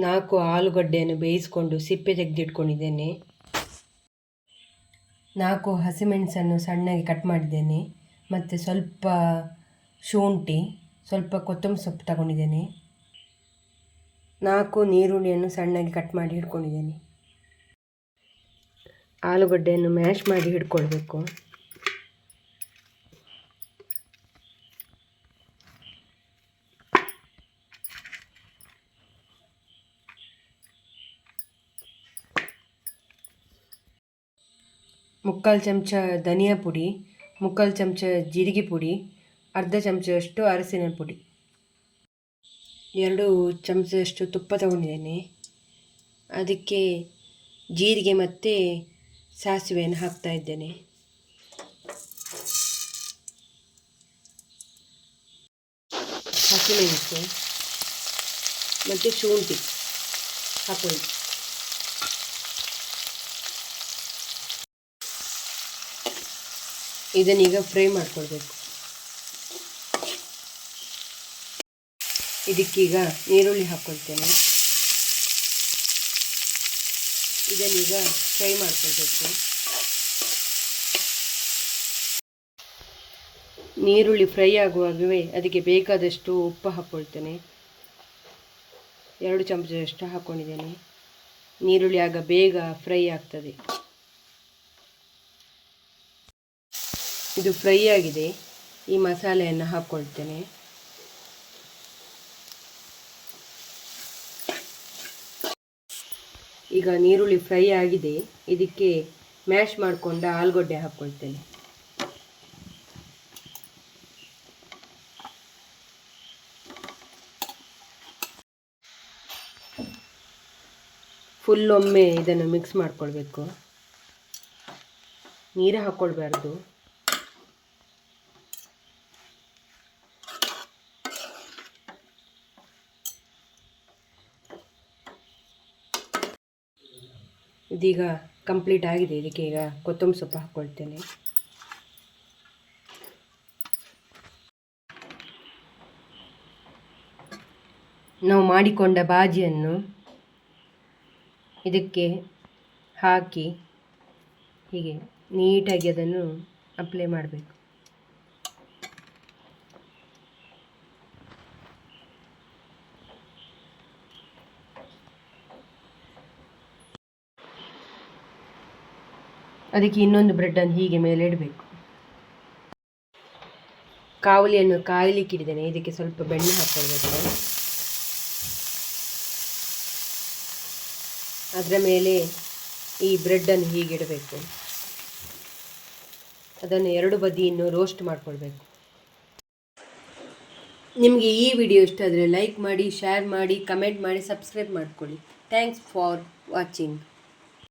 ನಾಲ್ಕು ಆಲೂಗಡ್ಡೆಯನ್ನು ಬೇಯಿಸಿಕೊಂಡು ಸಿಪ್ಪೆ ತೆಗೆದಿಟ್ಕೊಂಡಿದ್ದೇನೆ. 4 ಹಸಿಮೆಣಸನ್ನು ಸಣ್ಣಗೆ ಕಟ್ ಮಾಡಿದ್ದೇನೆ. ಮತ್ತು ಸ್ವಲ್ಪ ಶುಂಠಿ, ಸ್ವಲ್ಪ ಕೊತ್ತಂಬರಿ ಸೊಪ್ಪು ತಗೊಂಡಿದ್ದೇನೆ. 4 ನೀರುಳ್ಳಿಯನ್ನು ಸಣ್ಣಗೆ ಕಟ್ ಮಾಡಿ ಹಿಡ್ಕೊಂಡಿದ್ದೇನೆ. ಆಲೂಗಡ್ಡೆಯನ್ನು ಮ್ಯಾಶ್ ಮಾಡಿ ಹಿಡ್ಕೊಳ್ಬೇಕು. ಮುಕ್ಕಾಲು ಚಮಚ ಧನಿಯಾ ಪುಡಿ, ಮುಕ್ಕಾಲು ಚಮಚ ಜೀರಿಗೆ ಪುಡಿ, ಅರ್ಧ ಚಮಚದಷ್ಟು ಅರಸಿನ ಪುಡಿ, 2 ಚಮಚದಷ್ಟು ತುಪ್ಪ ತಗೊಂಡಿದ್ದೇನೆ. ಅದಕ್ಕೆ ಜೀರಿಗೆ ಮತ್ತು ಸಾಸಿವೆಯನ್ನು ಹಾಕ್ತಾ ಇದ್ದೇನೆ. ಹಸಿಮೆಣಸು ಮತ್ತು ಶುಂಠಿ ಹಾಕೊಳ್ಳಿ. ಇದನ್ನೀಗ ಫ್ರೈ ಮಾಡ್ಕೊಳ್ಬೇಕು. ಇದಕ್ಕೀಗ ಈರುಳ್ಳಿ ಹಾಕ್ಕೊಳ್ತೇನೆ. ಇದನ್ನೀಗ ಫ್ರೈ ಮಾಡ್ಕೊಳ್ಬೇಕು. ನೀರುಳ್ಳಿ ಫ್ರೈ ಆಗುವಾಗವೇ ಅದಕ್ಕೆ ಬೇಕಾದಷ್ಟು ಉಪ್ಪು ಹಾಕ್ಕೊಳ್ತೇನೆ. 2 ಚಮಚದಷ್ಟು ಹಾಕ್ಕೊಂಡಿದ್ದೇನೆ. ನೀರುಳ್ಳಿ ಆಗ ಬೇಗ ಫ್ರೈ ಆಗ್ತದೆ. ಇದು ಫ್ರೈ ಆಗಿದೆ. ಈ ಮಸಾಲೆಯನ್ನು ಹಾಕ್ಕೊಳ್ತೇನೆ. ಈಗ ನೀರುಳ್ಳಿ ಫ್ರೈ ಆಗಿದೆ. ಇದಕ್ಕೆ ಮ್ಯಾಶ್ ಮಾಡಿಕೊಂಡ ಆಲೂಗಡ್ಡೆ ಹಾಕ್ಕೊಳ್ತೇನೆ. ಫುಲ್ ಒಮ್ಮೆ ಇದನ್ನು ಮಿಕ್ಸ್ ಮಾಡ್ಕೊಳ್ಬೇಕು. ನೀರು ಹಾಕ್ಕೊಳ್ಬಾರ್ದು. ಇದೀಗ ಕಂಪ್ಲೀಟ್ ಆಗಿದೆ. ಇದಕ್ಕೆ ಈಗ ಕೊತ್ತಂಬರಿ ಸೊಪ್ಪು ಹಾಕ್ಕೊಳ್ತೇನೆ. ನಾವು ಮಾಡಿಕೊಂಡ ಬಾಜಿಯನ್ನು ಇದಕ್ಕೆ ಹಾಕಿ ಹೀಗೆ ನೀಟಾಗಿ ಅದನ್ನು ಅಪ್ಲೈ ಮಾಡಬೇಕು. ಅದಕ್ಕೆ ಇನ್ನೊಂದು ಬ್ರೆಡ್ಡನ್ನು ಹೀಗೆ ಮೇಲೆ ಇಡಬೇಕು. ಕಾವಲಿಯನ್ನು ಕಾಯಲಿಕ್ಕಿಟ್ಟಿದ್ದೇನೆ. ಇದಕ್ಕೆ ಸ್ವಲ್ಪ ಬೆಣ್ಣೆ ಹಾಕ್ಕೊಳ್ಬೇಕು. ಅದರ ಮೇಲೆ ಈ ಬ್ರೆಡ್ಡನ್ನು ಹೀಗೆ ಇಡಬೇಕು. ಅದನ್ನು 2 ಬದಿಯನ್ನು ರೋಸ್ಟ್ ಮಾಡಿಕೊಳ್ಬೇಕು. ನಿಮಗೆ ಈ ವಿಡಿಯೋ ಇಷ್ಟ ಆದರೆ ಲೈಕ್ ಮಾಡಿ, ಶೇರ್ ಮಾಡಿ, ಕಮೆಂಟ್ ಮಾಡಿ, ಸಬ್ಸ್ಕ್ರೈಬ್ ಮಾಡಿಕೊಳ್ಳಿ. Thanks for watching.